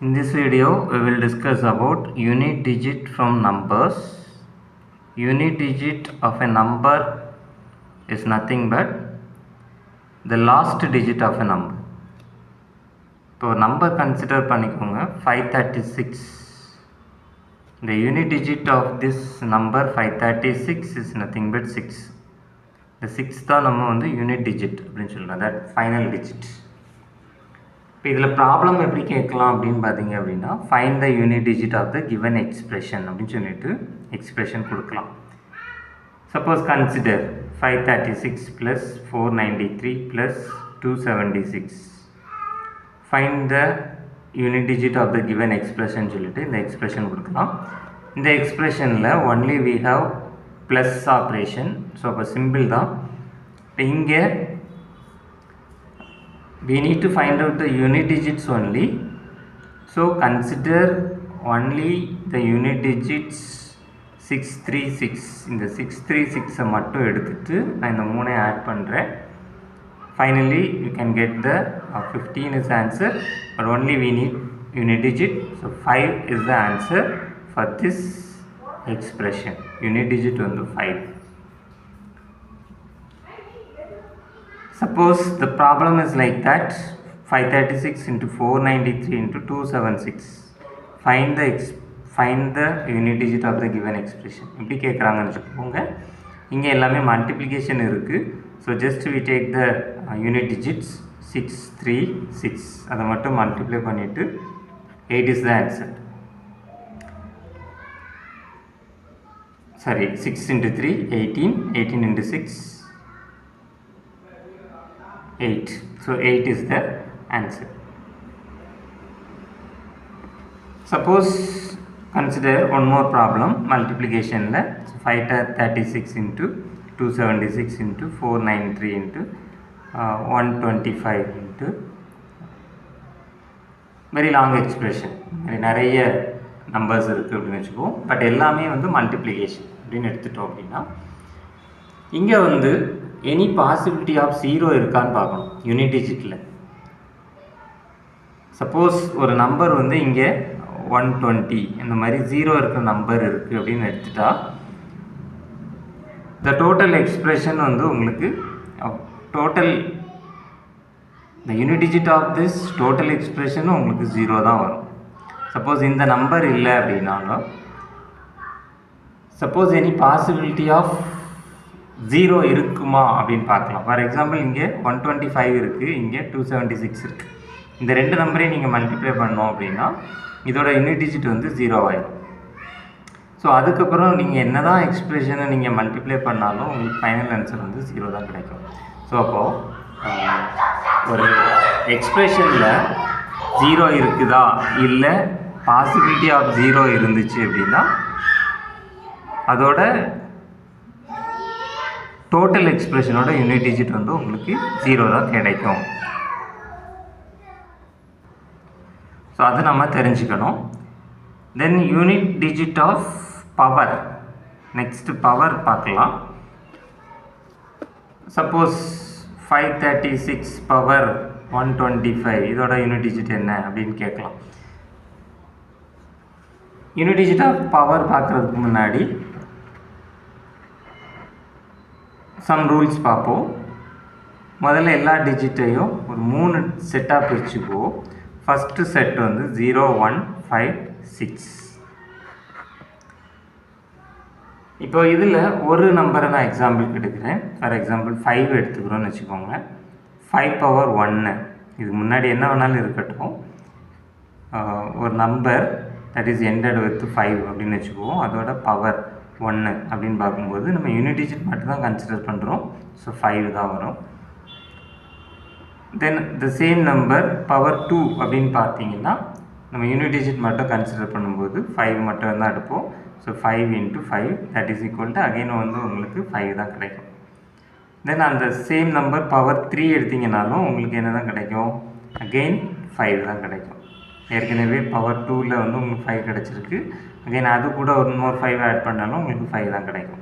In this video, we will discuss about unit digit from numbers. Unit digit of a number is nothing but the last digit of a number. So, number consider பண்ணிக்கோங்க 536. The unit digit of this number 536 is nothing but 6. The 6 தான் நம்ம வந்து unit digit அப்படின்னு சொல்றோம். That final digit. இப்போ இதில் problem எப்படி கேட்கலாம் அப்படின்னு பார்த்தீங்க அப்படின்னா find the unit digit of the given expression அப்படின்னு சொல்லிட்டு எக்ஸ்பிரஷன் கொடுக்கலாம். Suppose consider 536 plus 493 plus 276 find the unit digit of the given expression சொல்லிட்டு இந்த எக்ஸ்பிரஷன் கொடுக்கலாம். இந்த எக்ஸ்பிரஷனில் only we have plus operation. So அப்போ சிம்பிள் தான். இப்போ இங்கே we need to find out the unit digits only, so consider only the unit digits 636. இந்த 636 மட்டும் எடுத்துட்டு நான் இந்த மூணை ஆட் பண்ணுறேன். Finally you can get the 15 is the answer, but only we need unit digit, so 5 is the answer for this expression. Unit digit வந்து 5. Suppose the problem is like that, 536 into 493 into 276. Find the unit digit of the given expression. இப்படி கேட்குறாங்கன்னு வச்சுக்கோங்க. இங்கே எல்லாமே multiplication இருக்குது. So just we take the unit digits 636. அதை மட்டும் multiply பண்ணிவிட்டு 8 is the answer. Sorry, 6 into 3 18, 18 into 6 8. So 8 is the answer. Suppose consider one more problem, multiplication la. So 536 into 276 into 493 into 125 into very long expression. நிறைய numbers இருக்குது அப்படின்னு வச்சுக்குவோம். But எல்லாமே வந்து multiplication அப்படின்னு எடுத்துட்டோம் அப்படின்னா இங்கே வந்து எனி பாசிபிலிட்டி ஆஃப் 0 இருக்கான்னு பார்க்கணும் யூனிட் டிஜிட்டில். சப்போஸ் ஒரு நம்பர் வந்து இங்கே 120 இந்த மாதிரி 0 இருக்கிற நம்பர் இருக்குது அப்படின்னு எடுத்துட்டா த டோட்டல் எக்ஸ்பிரஷன் வந்து உங்களுக்கு total the unit digit of this total எக்ஸ்பிரஷனும் உங்களுக்கு 0 தான் வரும். சப்போஸ் இந்த நம்பர் இல்லை அப்படின்னாலும் சப்போஸ் எனி பாசிபிலிட்டி ஆஃப் 0 இருக்குமா அப்படின்னு பார்க்கலாம். ஃபார் எக்ஸாம்பிள் இங்கே 125 இருக்குது, இங்கே 276 இருக்குது. இந்த ரெண்டு நம்பரையும் நீங்கள் மல்டிப்ளை பண்ணோம் அப்படின்னா இதோட யூனிட் டிஜிட் வந்து 0 ஆகிடும். ஸோ அதுக்கப்புறம் நீங்கள் என்ன தான் எக்ஸ்பிரஷனை நீங்கள் மல்டிப்ளை பண்ணாலும் உங்களுக்கு ஃபைனல் ஆன்சர் வந்து 0 தான் கிடைக்கும். ஸோ அப்போது ஒரு எக்ஸ்பிரஷனில் 0 இருக்குதா இல்லை பாசிபிலிட்டி ஆஃப் 0 இருந்துச்சு அப்படின்னா அதோட டோட்டல் எக்ஸ்பிரஷனோட யூனிட் டிஜிட் வந்து உங்களுக்கு 0 தான் கிடைக்கும். ஸோ அது நம்ம தெரிஞ்சுக்கணும். Then unit digit of power. Next power பார்க்கலாம். சப்போஸ் 536 பவர் 125 இதோட யூனிட் டிஜிட் என்ன அப்படின்னு கேட்கலாம். யூனிட் டிஜிட் ஆஃப் பவர் பார்க்குறதுக்கு முன்னாடி சம் ரூல்ஸ் பார்ப்போம். முதல்ல எல்லா டிஜிட்டையும் ஒரு 3 செட்டாக பிரிச்சுக்குவோம். ஃபஸ்ட்டு செட் வந்து 0 1 5 6. இப்போ இதில் ஒரு நம்பரை நான் எக்ஸாம்பிளுக்கு எடுக்கிறேன். ஃபார் எக்ஸாம்பிள் 5 எடுத்துக்கிறோன்னு வச்சுக்கோங்க. 5 பவர் 1 இது முன்னாடி என்ன வேணாலும் இருக்கட்டும். ஒரு number that is ended with 5 அப்படின்னு வச்சுக்குவோம். அதோட பவர் 1 அப்படின்னு பார்க்கும்போது நம்ம யூனிட் டிஜிட் மட்டும் தான் கன்சிடர் பண்ணுறோம். ஸோ 5 தான் வரும். தென் த சேம் நம்பர் பவர் 2 அப்படின்னு பார்த்தீங்கன்னா நம்ம யூனிட் டிஜிட் மட்டும் கன்சிடர் பண்ணும்போது 5 மட்டும் தான் எடுப்போம். So 5 into 5 that is equal to again வந்து உங்களுக்கு 5 தான் கிடைக்கும். தென் அந்த சேம் நம்பர் பவர் 3 எடுத்திங்கனாலும் உங்களுக்கு என்ன தான் கிடைக்கும், அகெயின் 5 தான் கிடைக்கும். ஏற்கனவே பவர் 2ல் வந்து உங்களுக்கு 5 கிடச்சிருக்கு. அகைன் அது கூட ஒரு இன்னொரு 5 ஆட் பண்ணாலும் உங்களுக்கு 5 தான் கிடைக்கும்.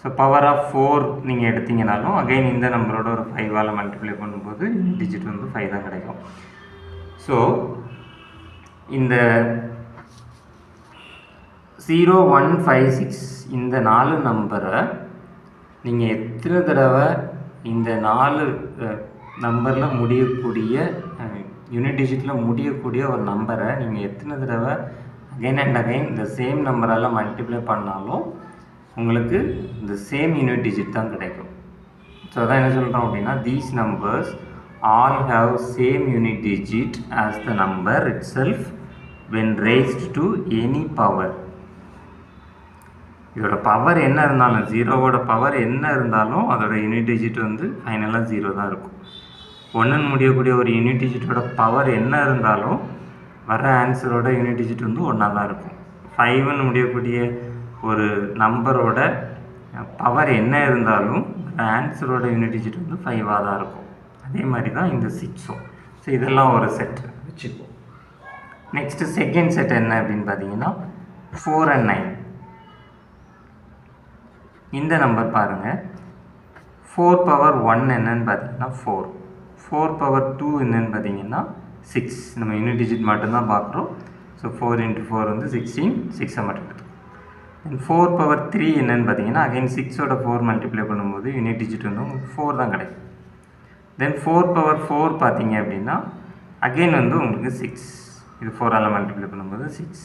ஸோ பவர் ஆஃப் 4 நீங்கள் எடுத்திங்கனாலும் அகைன் இந்த நம்பரோட ஒரு 5ஆல் மல்டிப்ளை பண்ணும்போது யூனிட் டிஜிட் வந்து 5 தான் கிடைக்கும். ஸோ இந்த 0156 இந்த 4 நம்பரை நீங்கள் எத்தனை தடவை இந்த 4 நம்பரில் முடியக்கூடிய யூனிட் டிஜிட்டில் முடியக்கூடிய ஒரு நம்பரை நீங்கள் எத்தனை தடவை அகைன் அண்ட் அகைன் இந்த சேம் நம்பரால் மல்டிப்ளை பண்ணாலும் உங்களுக்கு இந்த சேம் யூனிட் டிஜிட் தான் கிடைக்கும். ஸோ அதான் என்ன சொல்கிறோம் அப்படின்னா, these numbers all have same unit digit as the number itself when raised to any power. இதோட பவர் என்ன இருந்தாலும், ஜீரோவோட பவர் என்ன இருந்தாலும் அதோட யூனிட் டிஜிட் வந்து ஃபைனலாக 0 தான் இருக்கும். 1ன்னு முடியக்கூடிய ஒரு யூனிட் டிஜிட்டோட பவர் என்ன இருந்தாலும் வர ஆன்சரோட யூனிட் டிஜிட் வந்து 1 தான் இருக்கும். 5ன்னு முடியக்கூடிய ஒரு நம்பரோட பவர் என்ன இருந்தாலும் ஆன்சரோட யூனிட் டிஜிட் வந்து 5 தான் இருக்கும். அதே மாதிரி தான் இந்த 6ம். ஸோ இதெல்லாம் ஒரு செட் வச்சுப்போம். நெக்ஸ்ட்டு செகண்ட் செட் என்ன அப்படின்னு பார்த்தீங்கன்னா 4 and 9. இந்த நம்பர் பாருங்கள், 4 power 1 என்னன்னு பார்த்தீங்கன்னா 4, 4 power 2 என்னன்னு பார்த்தீங்கன்னா 6. நம்ம யூனிட் டிஜிட் மட்டும்தான் பார்க்குறோம். ஸோ 4 × 4 வந்து 16, 6 மட்டும் எடுத்துக்கோம். தென் 4 power 3 என்னன்னு பார்த்தீங்கன்னா அகைன் 6ஓட 4 மல்டிப்ளை பண்ணும்போது யூனிட் டிஜிட் வந்து உங்களுக்கு 4 தான் கிடைக்கும். தென் 4 power 4 பார்த்தீங்க அப்படின்னா அகெயின் வந்து உங்களுக்கு 6, இது 4ஆல் மல்டிப்ளை பண்ணும்போது 6.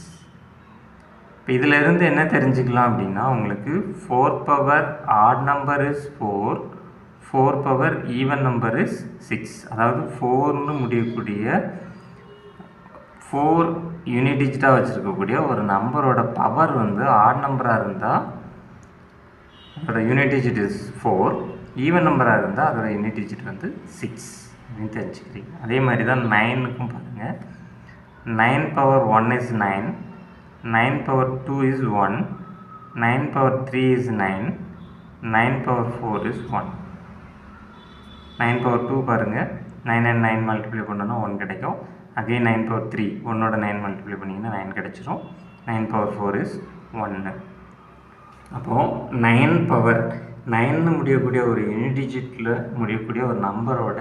இப்போ இதில் இருந்து என்ன தெரிஞ்சுக்கலாம் அப்படின்னா, உங்களுக்கு 4 power add number is 4, 4 power even number is 6. அதாவது 4ன்னு முடியக்கூடிய 4 யூனிட் டிஜிட்டாக வச்சுருக்கக்கூடிய ஒரு நம்பரோட பவர் வந்து ஆட் நம்பராக இருந்தால் அதோட யூனிட் டிஜிட் இஸ் 4, ஈவன் நம்பராக இருந்தால் அதோட யூனிட் டிஜிட் வந்து 6 அப்படின்னு தெரிஞ்சுக்கிறீங்க. அதே மாதிரி தான் 9க்கும் பாருங்கள், 9 power 1 is 9, 9 power 2 is 1, 9 power 3 is 9, 9 power 4 is 1. 9 power 2 பாருங்கள், 9 and 9 மல்டிப்ளை பண்ணோன்னா 1 கிடைக்கும். அகெயின் 9 power 3, 1ஓட 9 மல்டிப்ளை பண்ணிங்கன்னா 9 கிடைச்சிரும். 9 power 4 is 1. அப்போது 9 power 9ன்னு முடியக்கூடிய ஒரு யூனிட் டிஜிட்டில் முடியக்கூடிய ஒரு நம்பரோட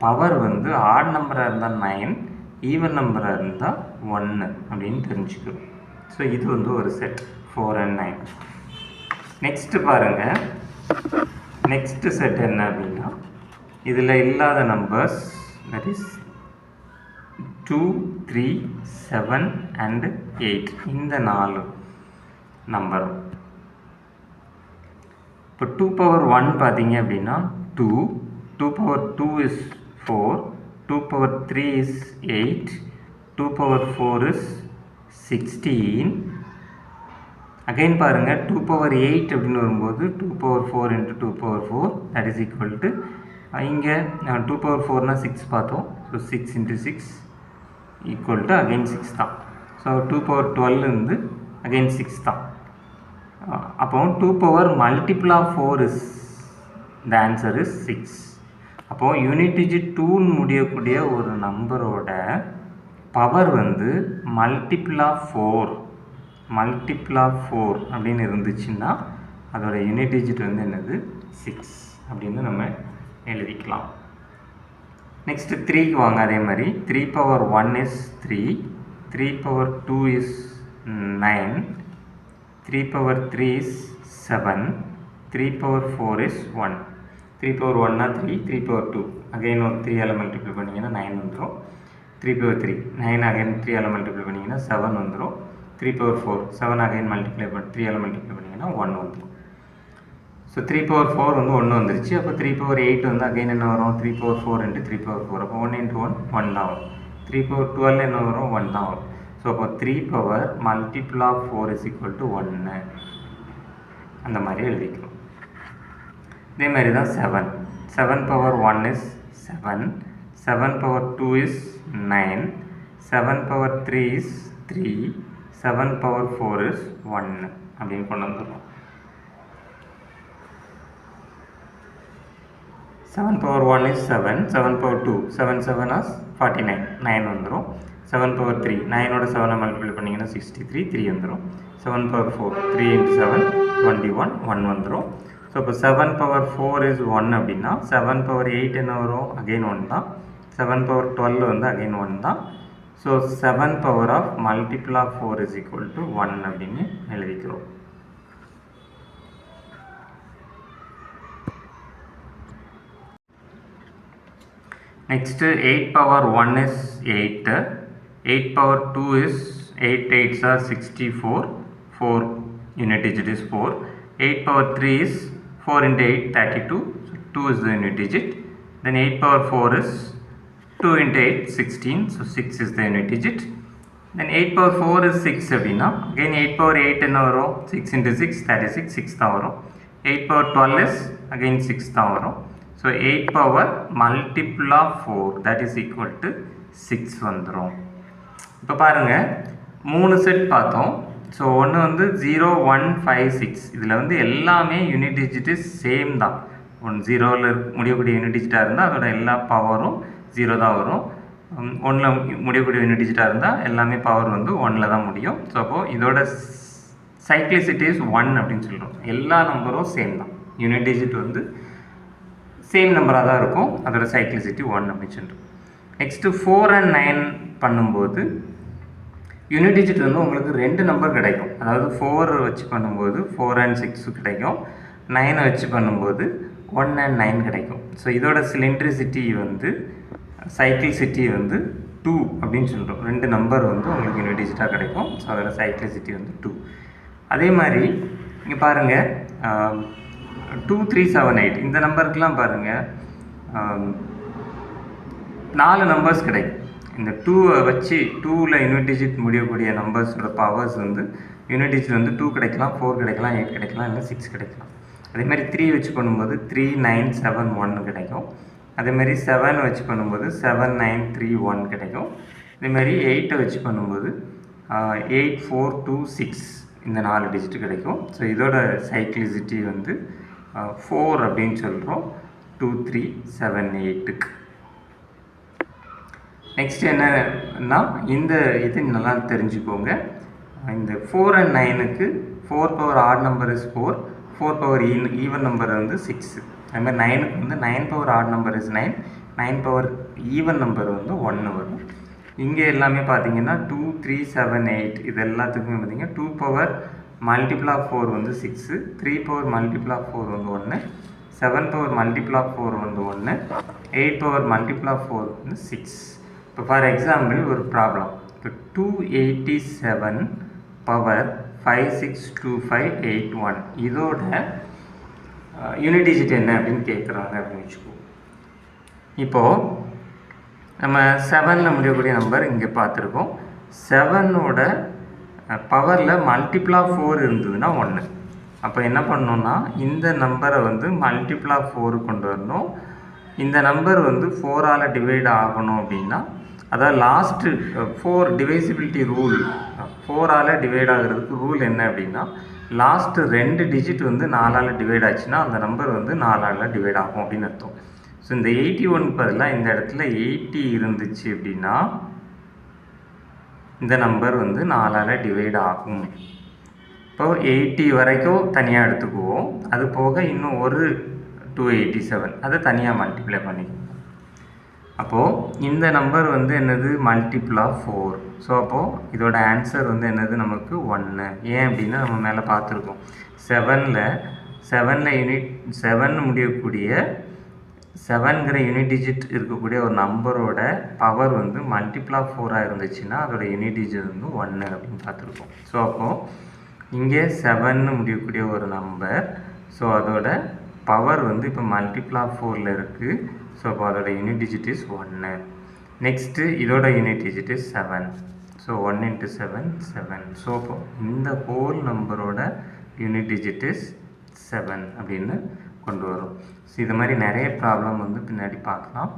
பவர் வந்து ஆட் நம்பராக இருந்தால் 9, ஈவன் நம்பராக இருந்தால் 1 அப்படின்னு தெரிஞ்சுக்கிறோம். ஸோ இது வந்து ஒரு செட் 4 and 9. நெக்ஸ்ட்டு பாருங்கள், நெக்ஸ்ட்டு செட் என்ன அப்படின்னா, இதில் இல்லாத நம்பர்ஸ் தட் இஸ் 2, 3, 7 and 8. இந்த 4 நம்பரும் இப்போ 2 power 1 பார்த்தீங்க அப்படின்னா 2, 2 power 2 is 4, 2 power 3 is 8, 2 power 4 is 16. Again பாருங்கள், 2 power 8 அப்படின்னு வரும்போது 2 power 4 into 2 power 4 that is equal to, இங்கே 2 power 4னா 6 பார்த்தோம். So 6 into 6 equal to again 6 தான். ஸோ 2 power 12 வந்து அகைன் 6 தான். அப்போ 2 power multiple of 4 is the answer is 6. அப்போது யூனிட் டிஜிட் 2ன்னு முடியக்கூடிய ஒரு நம்பரோட பவர் வந்து மல்டிபிள் ஆஃப் 4 அப்படின்னு இருந்துச்சுன்னா அதோட யூனிட் டிஜிட் வந்து என்னது 6 அப்படின்னு நம்ம எழுதிக்கலாம். நெக்ஸ்ட்டு 3க்கு வாங்க. அதே மாதிரி 3 power 1 is 3, 3 power 2 is 9, 3 power 3 is 7, 3 power 4 is 1. 3 power 1னா 3, 3 power 2 again ஒரு 3ஆல் மல்டிப்ளை பண்ணிங்கன்னா 9 வந்துடும். 3 power 3 9 அகைன் 3ஆல் மல்டிப்ளை பண்ணிங்கன்னா 7 வந்துடும். 3 power 4 7 அகைன் மல்டிப்ளை 3ஆல் மல்டிப்ளை பண்ணிங்கன்னா 1 வந்துடும். ஸோ 3 power 4 வந்து 1 வந்துருச்சு. அப்போ 3 power 8 வந்து அகைன் என்ன வரும், 3 power 4 into 3 power 4. அப்போ 1 into 1 1 தான் வரும். 3 power 12 என்ன வரும், 1 தான் வரும். ஸோ அப்போ 3 power multiple of 4 is equal to 1 அந்த மாதிரி எழுதிக்கிறோம். இதே மாதிரி தான் 7, 7 power 1 is 7, 7 power 2 is 9, 7 power 3 is 3, 7 power 4 is 1 அப்படின்னு கொண்டு வந்துடுறோம். 7 power 1 is 7, 7 power 2 7 7 is 49 9 வந்துடும். 7 power 3 9ஓட 7 மல்டிப்ளை பண்ணிங்கன்னா 63 3 வந்துடும். 7 power 4 3 into 7 21 1 வந்துடும். ஸோ இப்போ 7 power 4 is 1 அப்படின்னா 7 power 8 என்ன வரும், அகெயின் 1 தான். 7 power 12 வந்து அகெயின் 1 தான். So 7 power of multiple of 4 is equal to 1 அப்படின்னு எழுதிக்கிறோம். Next 8 power 1 is 8, 8 power 2 is 8 8s are 64, 4 unit digit is 4, 8 power 3 is 4 into 8 32, so 2 is the unit digit, then 8 power 4 is 2 into 8 16, so 6 is the unit digit, then 8 power 4 is 6 அப்படினா again 8 power 8 என்ன வரும் 6 into 6 36, 6 தான் வரும், 8 power 12 is again 6 தான் வரும். So 8 power multiple of 4 that is equal to 6 வந்துரும். இப்போ பாருங்க 3 செட் பார்த்தோம். ஸோ ஒன்று வந்து 0 1 5 6 இதில் வந்து எல்லாமே யூனிட் டிஜிட்டு சேம் தான். 0ல் முடியக்கூடிய யூனிட் டிஜிட்டாக இருந்தால் அதோட எல்லா பவரும் 0 தான் வரும். 1ல் முடியக்கூடிய யூனிட் டிஜிட்டாக இருந்தால் எல்லாமே பவர் வந்து 1ல் தான் முடியும். ஸோ அப்போது இதோட சைக்ளிசிட்டி இஸ் 1 அப்படின்னு சொல்கிறோம். எல்லா நம்பரும் சேம் தான். யூனிட் டிஜிட் வந்து சேம் நம்பராக தான் இருக்கும். அதோட சைக்ளிசிட்டி 1 அப்படின்னு சொல்கிறோம். நெக்ஸ்ட்டு 4 and 9 பண்ணும்போது யூனிட் டிஜிட் வந்து உங்களுக்கு 2 நம்பர் கிடைக்கும். அதாவது 4 வச்சு பண்ணும்போது 4 and 6 கிடைக்கும், 9 வச்சு பண்ணும்போது 1 and 9 கிடைக்கும். ஸோ இதோட சிலிண்ட்ரிசிட்டி வந்து சைக்ளிசிட்டி வந்து 2 அப்படின்னு சொல்கிறோம். 2 நம்பர் வந்து உங்களுக்கு யூனிட் டிஜிட்டாக கிடைக்கும். ஸோ அதோட சைக்ளிசிட்டி வந்து 2. அதே மாதிரி இங்கே பாருங்கள் 2 3 7 8 இந்த நம்பருக்கெலாம் பாருங்கள் 4 நம்பர்ஸ் கிடைக்கும். இந்த 2 வச்சு 2ல் யூனிட் டிஜிட் முடியக்கூடிய நம்பர்ஸோட பவர்ஸ் வந்து யூனிட் டிஜிட் வந்து 2 கிடைக்கலாம், 4 கிடைக்கலாம், 8 கிடைக்கலாம், இல்லை 6 கிடைக்கலாம். அதேமாதிரி 3 வச்சு பண்ணும்போது 3 9 7 1 கிடைக்கும். அதேமாதிரி 7 வச்சு பண்ணும்போது 7 9 3 1 கிடைக்கும். இதேமாதிரி 8 வச்சு பண்ணும்போது 8 4 2 6 இந்த 4 டிஜிட் கிடைக்கும். ஸோ இதோட சைக்ளிசிட்டி வந்து 4 அப்படின்னு சொல்கிறோம் 2 3 7 8க்கு. நெக்ஸ்ட் என்னன்னா இந்த இது நல்லா தெரிஞ்சுக்கோங்க. இந்த 4 and 9க்கு 4 power add number is 4, 4 power even number வந்து 6. அதுமாதிரி 9க்கு வந்து 9 power add number is 9, 9 power even number வந்து 1 வரும். இங்கே எல்லாமே பார்த்தீங்கன்னா 2 3 7 8 இது எல்லாத்துக்குமே பார்த்தீங்கன்னா 2 பவர் மல்டிபிள் ஆஃப் 4 வந்து 6, 3 பவர் மல்டிபிள் ஆஃப் 4 வந்து 1, 7 பவர் மல்டிபிள் ஆஃப் 4 வந்து 1, 8 பவர் மல்டிபிள் ஆஃப் 4 வந்து 6. இப்போ ஃபார் எக்ஸாம்பிள் ஒரு ப்ராப்ளம், இப்போ 287 பவர் 562581 இதோட யூனிட் டிஜிட் என்ன அப்படின்னு கேட்குறாங்க அப்படின்னு வச்சுக்கோ. இப்போது நம்ம 7ல் முடியக்கூடிய நம்பர் இங்கே பார்த்துருக்கோம். 7ஓட பவரில் மல்டிபிள் ஆஃப் 4 இருந்ததுன்னா 1. அப்போ என்ன பண்ணணுன்னா இந்த நம்பரை வந்து மல்டிபிள் ஆஃப் 4 கொண்டு வரணும். இந்த நம்பர் வந்து 4ஆல் டிவைட் ஆகணும் அப்படின்னா, அதாவது லாஸ்ட்டு 4 டிவைசிபிலிட்டி ரூல், 4ஆல் டிவைட் ஆகிறதுக்கு ரூல் என்ன அப்படின்னா, லாஸ்ட்டு 2 டிஜிட் வந்து 4ஆல் டிவைட் ஆச்சுன்னா அந்த நம்பர் வந்து 4ஆல் டிவைட் ஆகும் அப்படின்னு அர்த்தம். ஸோ இந்த 81 பதிலாக இந்த இடத்துல 80 இருந்துச்சு அப்படின்னா இந்த நம்பர் வந்து 4ஆல் டிவைட் ஆகும். இப்போ 80 வரைக்கும் தனியாக எடுத்துக்குவோம். அது போக இன்னும் ஒரு 287 அதை தனியாக மல்டிப்ளை பண்ணிக்குவோம். அப்போது இந்த நம்பர் வந்து என்னது மல்டிபிள் ஆஃப் 4. ஸோ அப்போது இதோட ஆன்சர் வந்து என்னது நமக்கு 1. ஏன் அப்படின்னா நம்ம மேலே பார்த்துருக்கோம் 7ல் யூனிட் 7 முடியக்கூடிய 7ங்கிற யூனிட் டிஜிட் இருக்கக்கூடிய ஒரு நம்பரோட பவர் வந்து மல்டிபிள் ஆஃப் 4ஆக இருந்துச்சுன்னா அதோட யூனிட் டிஜிட் வந்து 1 அப்படின்னு பார்த்துருக்கோம். ஸோ அப்போது இங்கே 7 முடியக்கூடிய ஒரு நம்பர், ஸோ அதோட பவர் வந்து இப்போ மல்டிபிள் ஆஃப் 4ல் இருக்குது. ஸோ அப்போ அதோட யூனிட் டிஜிட் இஸ் 1. நெக்ஸ்ட்டு இதோட unit digit is 7. So 1 into 7 7. So அப்போ இந்த ஹோல் நம்பரோட யூனிட் டிஜிட் இஸ் 7 அப்படின்னு கொண்டு வரும். ஸோ இது மாதிரி நிறைய ப்ராப்ளம் வந்து பின்னாடி பார்க்கலாம்.